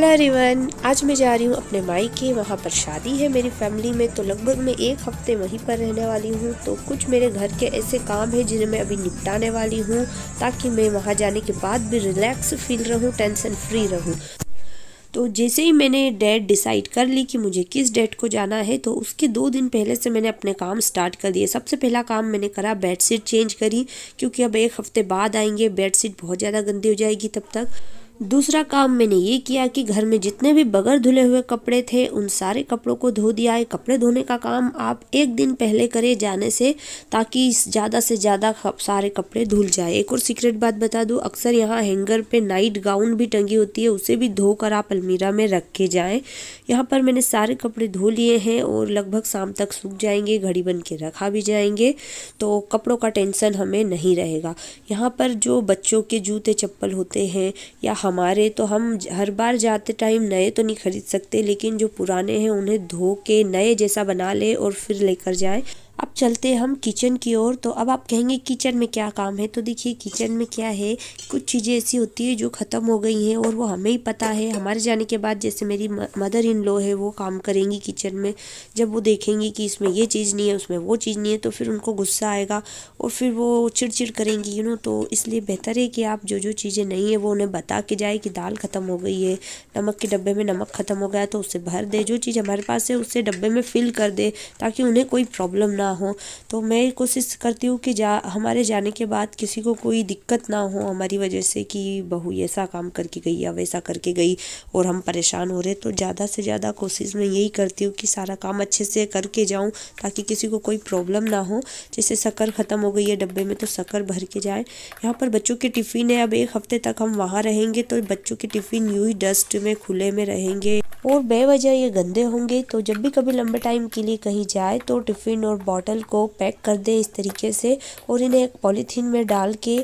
Hello everyone, आज मैं जा रही हूँ अपने मायके। वहाँ पर शादी है मेरी फैमिली में, तो लगभग मैं 1 हफ्ते वहीं पर रहने वाली हूँ। तो कुछ मेरे घर के ऐसे काम हैं जिन्हें मैं अभी निपटाने वाली हूँ, ताकि मैं वहाँ जाने के बाद भी रिलैक्स फील रहूँ, टेंशन फ्री रहूँ। तो जैसे ही मैंने डेट डिसाइड कर ली कि मुझे किस डेट को जाना है, तो उसके 2 दिन पहले से मैंने अपने काम स्टार्ट कर दिए। सबसे पहला काम मैंने करा, बेडशीट चेंज करी, क्योंकि अब 1 हफ्ते बाद आएंगे, बेडशीट बहुत ज़्यादा गंदी हो जाएगी तब तक। दूसरा काम मैंने ये किया कि घर में जितने भी बगैर धुले हुए कपड़े थे उन सारे कपड़ों को धो दिया है। कपड़े धोने का काम आप 1 दिन पहले करें जाने से, ताकि ज़्यादा से ज़्यादा सारे कपड़े धुल जाए। एक और सीक्रेट बात बता दूं, अक्सर यहाँ हैंगर पे नाइट गाउन भी टंगी होती है, उसे भी धोकर आप अलमीरा में रख के जाएँ। यहाँ पर मैंने सारे कपड़े धो लिए हैं और लगभग शाम तक सूख जाएंगे, घड़ी बन के रखा भी जाएंगे, तो कपड़ों का टेंशन हमें नहीं रहेगा। यहाँ पर जो बच्चों के जूते चप्पल होते हैं या हमारे, तो हम हर बार जाते टाइम नए तो नहीं खरीद सकते, लेकिन जो पुराने हैं उन्हें धो के नए जैसा बना ले और फिर लेकर जाएं। अब चलते हैं हम किचन की ओर। तो अब आप कहेंगे किचन में क्या काम है, तो देखिए किचन में क्या है, कुछ चीज़ें ऐसी होती है जो ख़त्म हो गई हैं और वो हमें ही पता है। हमारे जाने के बाद जैसे मेरी मदर इन लॉ है, वो काम करेंगी किचन में। जब वो देखेंगी कि इसमें ये चीज़ नहीं है, उसमें वो चीज़ नहीं है, तो फिर उनको गुस्सा आएगा और फिर वो चिड़चिड़ करेंगी, तो इसलिए बेहतर है कि आप जो जो चीज़ें नहीं है वो उन्हें बता के जाए कि दाल ख़त्म हो गई है, नमक के डब्बे में नमक ख़त्म हो गया तो उसे भर दे, जो चीज़ हमारे पास है उससे डब्बे में फिल कर दे, ताकि उन्हें कोई प्रॉब्लम ना हो। तो मैं कोशिश करती हूँ कि हमारे जाने के बाद किसी को कोई दिक्कत ना हो हमारी वजह से, कि बहू ऐसा काम करके गई या वैसा करके गई और हम परेशान हो रहे। तो ज़्यादा से ज़्यादा कोशिश मैं यही करती हूँ कि सारा काम अच्छे से करके जाऊँ, ताकि किसी को कोई प्रॉब्लम ना हो। जैसे शक्कर ख़त्म हो गई है डब्बे में, तो शक्कर भर के जाए। यहाँ पर बच्चों के टिफ़िन है, अब 1 हफ्ते तक हम वहाँ रहेंगे, तो बच्चों के टिफ़िन यूँ ही डस्ट में खुले में रहेंगे और बेवजह ये गंदे होंगे। तो जब भी कभी लंबे टाइम के लिए कहीं जाए तो टिफ़िन और बॉटल को पैक कर दे इस तरीके से, और इन्हें एक पॉलीथीन में डाल के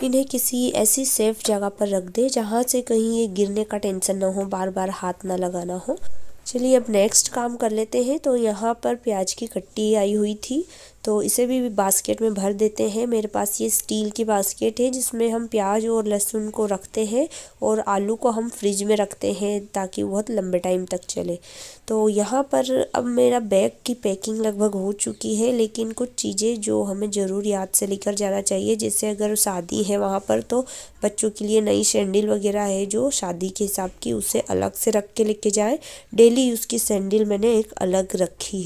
इन्हें किसी ऐसी सेफ जगह पर रख दे जहाँ से कहीं ये गिरने का टेंशन ना हो, बार बार हाथ ना लगाना हो। चलिए अब नेक्स्ट काम कर लेते हैं। तो यहाँ पर प्याज की कट्टी आई हुई थी, तो इसे भी बास्केट में भर देते हैं। मेरे पास ये स्टील की बास्केट है जिसमें हम प्याज और लहसुन को रखते हैं और आलू को हम फ्रिज में रखते हैं, ताकि बहुत लंबे टाइम तक चले। तो यहाँ पर अब मेरा बैग की पैकिंग लगभग हो चुकी है, लेकिन कुछ चीज़ें जो हमें ज़रूर याद से लेकर जाना चाहिए। जैसे अगर शादी है वहाँ पर, तो बच्चों के लिए नई सैंडल वगैरह है जो शादी के हिसाब की, उसे अलग से रख के लेके जाएँ। डेली यूज़ की सैंडल मैंने एक अलग रखी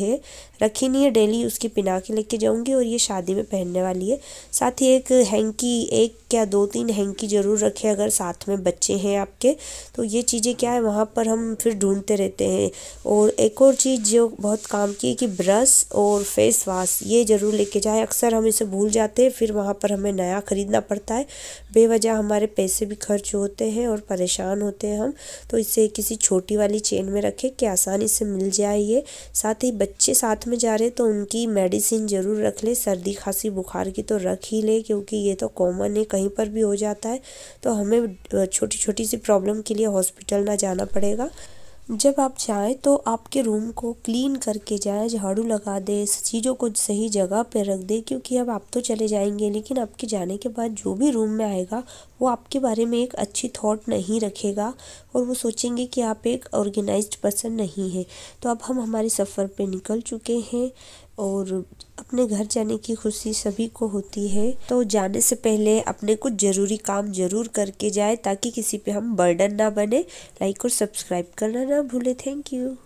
नहीं है, डेली उसकी पिना के लेके जाऊंगी और ये शादी में पहनने वाली है। साथ ही एक हैंकी, 1 या 2-3 हैंकी ज़रूर रखें अगर साथ में बच्चे हैं आपके। तो ये चीज़ें क्या है, वहाँ पर हम फिर ढूंढते रहते हैं। और एक और चीज़ जो बहुत काम की है कि ब्रश और फेस वाश ये ज़रूर लेके जाए। अक्सर हम इसे भूल जाते हैं, फिर वहाँ पर हमें नया ख़रीदना पड़ता है, बेवजह हमारे पैसे भी खर्च होते हैं और परेशान होते हैं हम। तो इसे किसी छोटी वाली चेन में रखें कि आसानी से मिल जाए ये। साथ ही बच्चे साथ में जा रहे तो उनकी मेडिसिन ज़रूर रख ले, सर्दी खांसी बुखार की तो रख ही ले, क्योंकि ये तो कॉमन है, कहीं पर भी हो जाता है। तो हमें छोटी छोटी सी प्रॉब्लम के लिए हॉस्पिटल ना जाना पड़ेगा। जब आप जाएँ तो आपके रूम को क्लीन करके जाएँ, झाड़ू लगा दे, चीज़ों को सही जगह पे रख दे, क्योंकि अब आप तो चले जाएंगे, लेकिन आपके जाने के बाद जो भी रूम में आएगा वो आपके बारे में एक अच्छी थॉट नहीं रखेगा और वो सोचेंगे कि आप एक ऑर्गेनाइज्ड पर्सन नहीं है। तो अब हम हमारे सफ़र पे निकल चुके हैं और अपने घर जाने की खुशी सभी को होती है। तो जाने से पहले अपने कुछ ज़रूरी काम ज़रूर करके जाए, ताकि किसी पे हम बर्डन ना बने। लाइक और सब्सक्राइब करना ना भूले। Thank you.